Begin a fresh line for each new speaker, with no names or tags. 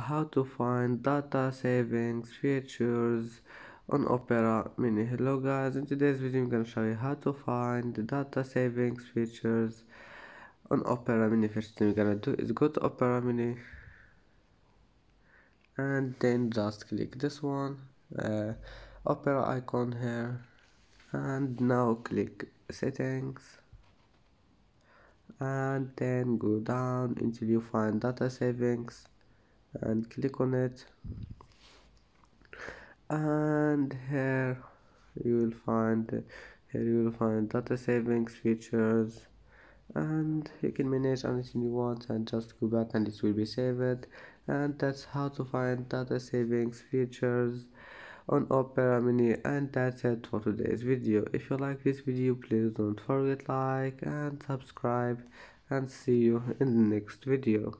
how to find data savings features on Opera Mini. Hello guys, in today's video I'm gonna show you how to find the data savings features on Opera Mini. First thing we're gonna do is go to Opera Mini and then just click this one, Opera icon here, and now click settings and then go down until you find data savings and click on it, and you will find data savings features, and you can manage anything you want and just go back and it will be saved. And that's how to find data savings features on Opera Mini. And that's it for today's video. If you like this video, please don't forget like and subscribe, and see you in the next video.